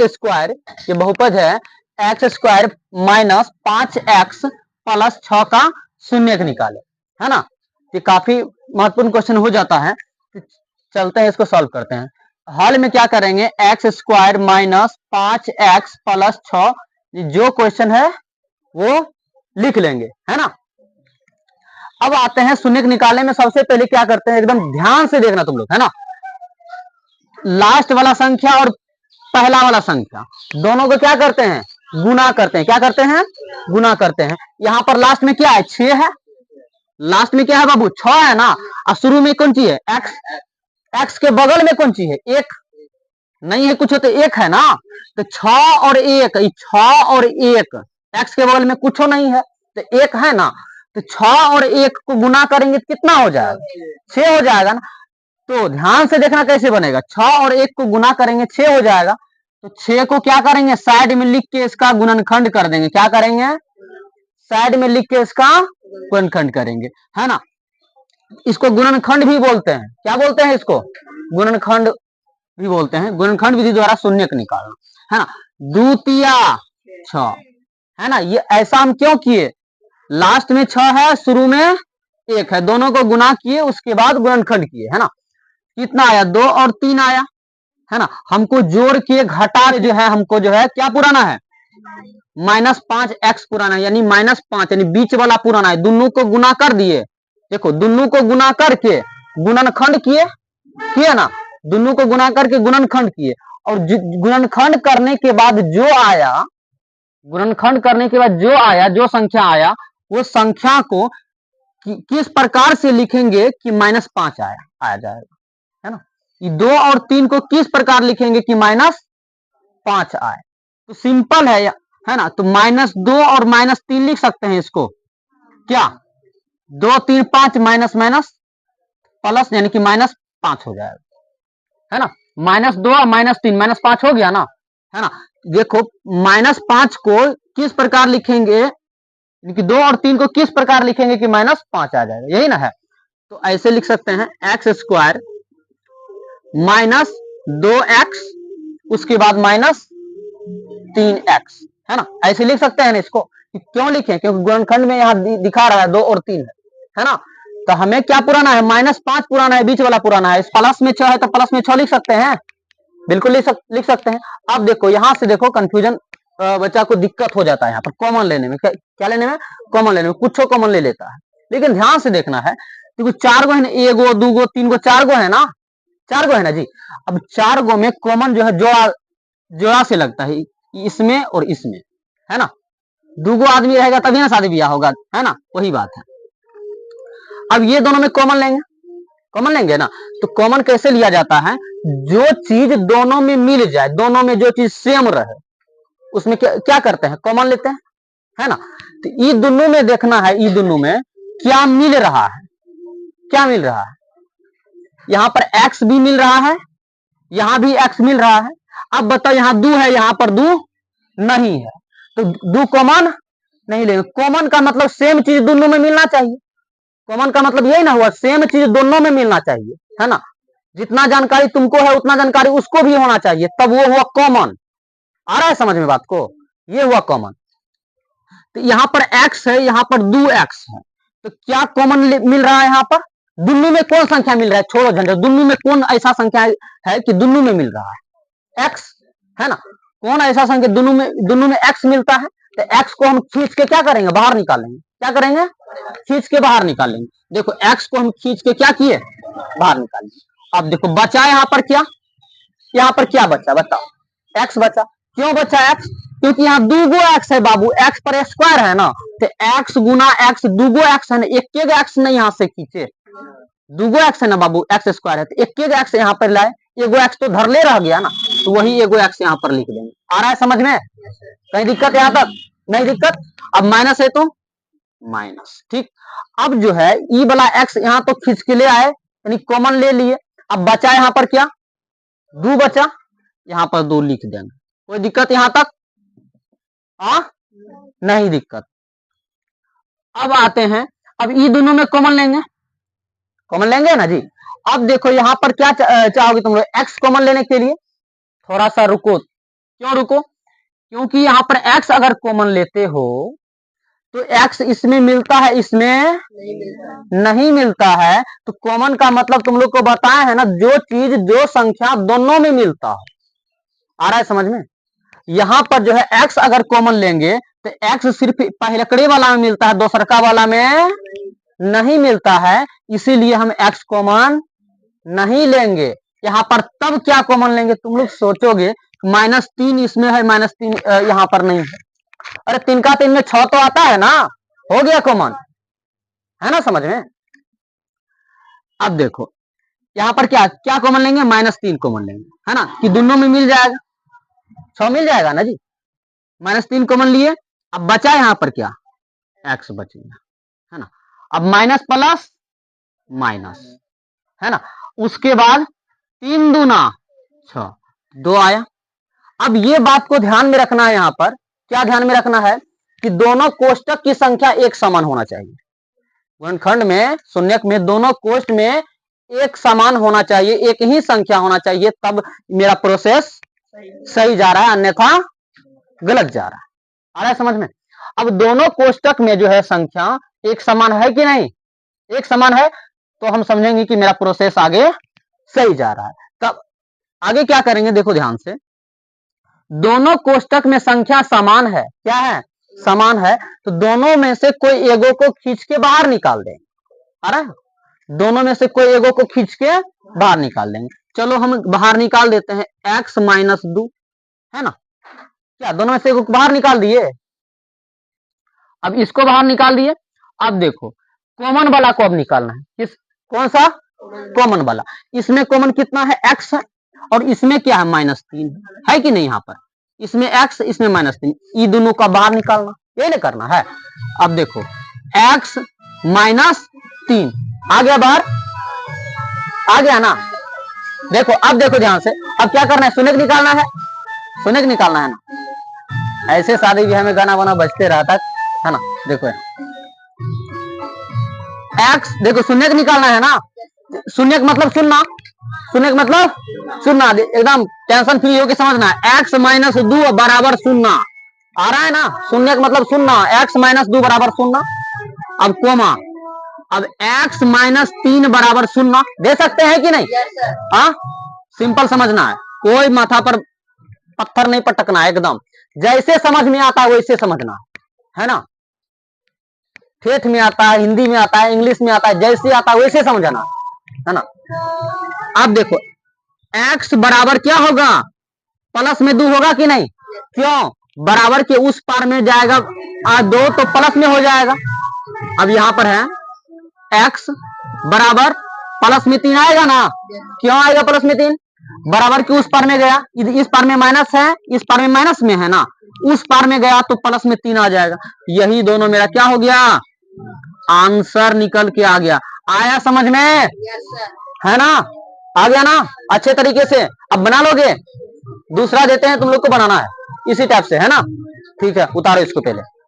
Square, ये बहुपद है x square minus 5x plus 6 का शून्य निकाले, है ना। ये काफी महत्वपूर्ण क्वेश्चन हो जाता है। चलते हैं इसको सॉल्व करते हैं। हल में क्या करेंगे, x square minus 5x plus 6, जो क्वेश्चन है वो लिख लेंगे, है ना। अब आते हैं शून्य निकालने में। सबसे पहले क्या करते हैं, एकदम ध्यान से देखना तुम लोग, है ना। लास्ट वाला संख्या और पहला वाला संख्या दोनों को क्या करते हैं, गुना करते हैं। क्या करते हैं, गुना करते हैं। यहां पर लास्ट में क्या है, 6 है। लास्ट में क्या है बाबू, 6 है ना। और शुरू में कौन सी है, एक्स। एक्स के बगल में कौन सी है, एक नहीं है, कुछ हो तो एक है ना। तो 6 और 1, 6 और 1, एक्स के बगल में कुछ नहीं है तो एक है ना। तो 6 और 1 को गुना करेंगे कितना हो जाएगा, 6 हो जाएगा ना। तो ध्यान से देखना कैसे बनेगा, 6 और 1 को गुना करेंगे 6 हो जाएगा। तो 6 को क्या करेंगे, साइड में लिख के इसका गुणनखंड कर देंगे। क्या करेंगे, साइड में लिख के इसका गुणनखंड करेंगे, है ना। इसको गुणनखंड भी बोलते हैं। क्या बोलते हैं इसको, गुणनखंड भी बोलते हैं। गुणनखंड विधि द्वारा शून्य निकालना, है ना। द्वितीय 6, है ना। ये ऐसा हम क्यों किए, लास्ट में 6 है, शुरू में 1 है, दोनों को गुना किए, उसके बाद गुणनखंड किए, है ना। कितना आया, 2 और 3 आया, है ना। हमको जोड़ के घटा जो है, हमको जो है क्या पुराना है, -5x पुराना है, यानी -5, यानी बीच वाला पुराना है। दोनों को गुना कर दिए, देखो दोनों को गुना करके गुणनखंड किए, किए ना। दोनों को गुना करके गुणनखंड किए, और गुणनखंड करने के बाद जो आया, गुणनखंड करने के बाद जो आया, जो संख्या आया, वो संख्या को किस प्रकार से लिखेंगे कि -5 आ जाएगा, है ना। ये 2 और 3 को किस प्रकार लिखेंगे कि -5 आए। तो सिंपल है ना। तो -2 और -3 लिख सकते हैं इसको, क्या 2 3 5 माइनस माइनस प्लस, यानी कि -5 हो जाएगा, है ना। -2 और -3 -5 हो गया ना, है ना। देखो -5 को किस प्रकार लिखेंगे, 2 और 3 को किस प्रकार लिखेंगे कि -5 आ जाएगा, यही ना है। तो ऐसे लिख सकते हैं एक्स स्क्वायर -2x, उसके बाद -3x, है ना। ऐसे लिख सकते हैं ना इसको। क्यों लिखें, क्योंकि गुणनखंड में यहाँ दिखा रहा है 2 और 3 है ना। तो हमें क्या पुराना है, -5 पुराना है, बीच वाला पुराना है। इस प्लस में 6 है तो प्लस में 6 लिख सकते हैं, बिल्कुल लिख सकते हैं। अब देखो यहां से देखो कंफ्यूजन, बच्चा को दिक्कत हो जाता है यहाँ पर कॉमन लेने में। क्या लेने में, कॉमन लेने में। कुछ कॉमन ले लेता है, लेकिन ध्यान से देखना है। देखो 4 गो है ना, 1 गो 2 गो 3 गो 4 गो है ना, 4 गो है ना जी। अब 4 गो में कॉमन जो है जोड़ा से लगता है, इसमें और इसमें, है ना। 2 गो आदमी रहेगा तभी ना शादी ब्याह होगा, है ना, वही बात है। अब ये दोनों में कॉमन लेंगे, कॉमन लेंगे ना। तो कॉमन कैसे लिया जाता है, जो चीज दोनों में मिल जाए, दोनों में जो चीज सेम रहे, उसमें क्या करते हैं, कॉमन लेते हैं, है ना। तो ये दोनों में देखना है, ये दोनों में क्या मिल रहा है, क्या मिल रहा है। यहां पर x भी मिल रहा है, यहां भी x मिल रहा है। अब बताओ यहां 2 है, यहां पर 2 नहीं है, तो 2 कॉमन नहीं लेंगे। कॉमन का मतलब सेम चीज दोनों में मिलना चाहिए। कॉमन का मतलब यही ना हुआ, सेम चीज दोनों में मिलना चाहिए, है ना। जितना जानकारी तुमको है उतना जानकारी उसको भी होना चाहिए, तब वो हुआ कॉमन। आ रहा है समझ में बात को, ये हुआ कॉमन। तो यहां पर x है, यहां पर 2x है, तो क्या कॉमन मिल रहा है, यहां पर दोनों में कौन संख्या मिल रहा है, छोड़ो झंझट, दोनों में कौन ऐसा संख्या है कि दोनों में मिल रहा है, x, है ना। कौन ऐसा संख्या दोनों में x मिलता है। तो x को हम खींच के क्या करेंगे, बाहर निकालेंगे। क्या करेंगे, खींच के बाहर निकालेंगे। देखो x को हम खींच के क्या किए, बाहर निकालेंगे। अब देखो बचा यहाँ पर क्या, यहाँ पर क्या बचा, बताओ, x बचा। क्यों बचा x, क्योंकि यहाँ 2 गो x है बाबू, x पर स्क्वायर है ना। तो x गुना x, 2 गो x है ना, एक x नहीं यहाँ से खींचे, 2 गो x है ना बाबू, x स्क्वायर है, तो एक x यहाँ पर लाए, एगो x तो धर ले रह गया ना, तो वही एगो x यहाँ पर लिख देंगे। आ रहा है समझ में, कहीं दिक्कत यहाँ तक नहीं दिक्कत। अब माइनस है तो माइनस, ठीक। अब जो है ई वाला x यहाँ तो खींच के ले आए, यानी कॉमन ले लिए। अब बचा यहाँ पर क्या, 2 बचा, यहाँ पर 2 लिख देंगे। कोई दिक्कत यहाँ तक, नहीं दिक्कत। अब आते हैं, अब ये दोनों में कॉमन लेंगे, कॉमन लेंगे ना जी। अब देखो यहाँ पर क्या चाहोगे तुम लोग, x कॉमन लेने के लिए, थोड़ा सा रुको, क्यों रुको? क्योंकि यहाँ पर x अगर कॉमन लेते हो तो x इसमें मिलता है, इसमें नहीं मिलता है। तो कॉमन का मतलब तुम लोग को बताया है ना, जो चीज जो संख्या दोनों में मिलता हो। आ रहा है समझ में? यहां पर जो है x अगर कॉमन लेंगे तो x सिर्फ पहलकड़े वाला में मिलता है, दोसरका वाला में नहीं मिलता है, इसीलिए हम x कॉमन नहीं लेंगे। यहां पर तब क्या कॉमन लेंगे? तुम लोग सोचोगे -3 इसमें है, -3 यहां पर नहीं है। अरे 3 का 3 में 6 तो आता है ना, हो गया कॉमन, है ना समझ में? अब देखो यहां पर क्या क्या कॉमन लेंगे? -3 कॉमन लेंगे, है ना, कि दोनों में मिल जाएगा, 6 मिल जाएगा ना जी। -3 कॉमन लिए, अब बचा यहां पर क्या? x बचेगा, है ना। अब माइनस प्लस माइनस, है ना, उसके बाद 3 दूना 6, 2 आया। अब ये बात को ध्यान में रखना है, यहां पर क्या ध्यान में रखना है कि दोनों कोष्टक की संख्या एक समान होना चाहिए। गुणनखंड में, शून्यक में दोनों कोष्ट में एक समान होना चाहिए, एक ही संख्या होना चाहिए, तब मेरा प्रोसेस सही जा रहा है, अन्यथा गलत जा रहा है। आ रहा है समझ में? अब दोनों कोष्टक में जो है संख्या एक समान है कि नहीं? एक समान है तो हम समझेंगे कि मेरा प्रोसेस आगे सही जा रहा है। तब आगे क्या करेंगे, देखो ध्यान से। दोनों कोष्टक में संख्या समान है, क्या है? समान है, तो दोनों में से कोई एगो को खींच के बाहर निकाल देंगे। आ रहा है? दोनों में से कोई एगो को खींच के बाहर निकाल देंगे। चलो हम बाहर निकाल देते हैं, x - 2, है ना। क्या दोनों में से एगो को बाहर निकाल दिए? अब इसको बाहर निकाल दिए। अब देखो कॉमन वाला को अब निकालना है। किस, कौन सा? कॉमन वाला। इसमें कॉमन कितना है? x है, और इसमें क्या है? -3 है कि नहीं? यहाँ पर इसमें x, इसमें -3, ये दोनों का बाहर निकालना, ये नहीं करना है। अब देखो x -3 आ गया बाहर, आ गया ना। देखो अब देखो ध्यान से, अब क्या करना है? शून्य निकालना है, शून्य निकालना है ना। ऐसे शादी ब्याह में गाना वाना बजते रहता है ना। देखो x, देखो शून्य निकालना है ना। शून्य मतलब सुनना, शून्य मतलब सुनना, एकदम टेंशन फ्री होकर समझना है। x - 2 बराबर 0। आ रहा है ना? शून्य मतलब सुनना, x - 2 बराबर 0। अब कोमा, अब x - 3 बराबर 0 दे सकते हैं कि नहीं? हाँ, सिंपल समझना है, कोई माथा पर पत्थर नहीं पटकना है, एकदम जैसे समझ में आता है वैसे समझना है ना। ठेठ में आता है, हिंदी में आता है, इंग्लिश में आता है, जैसे आता है वैसे समझना है ना। अब देखो x बराबर क्या होगा? प्लस में 2 होगा कि नहीं? क्यों? बराबर के उस पार में जाएगा 2 तो प्लस में हो जाएगा। अब यहां पर है x बराबर प्लस में 3 आएगा ना। क्यों आएगा प्लस में 3? बराबर के उस पार में गया, इस पार में माइनस है, इस पार में माइनस में है ना, उस पार में गया तो प्लस में 3 आ जाएगा। यही दोनों मेरा क्या हो गया? आंसर निकल के आ गया। आया समझ में? है ना, आ गया ना अच्छे तरीके से। अब बना लोगे? दूसरा देते हैं, तुम लोग को बनाना है इसी टाइप से, है ना। ठीक है, उतारो इसको पहले।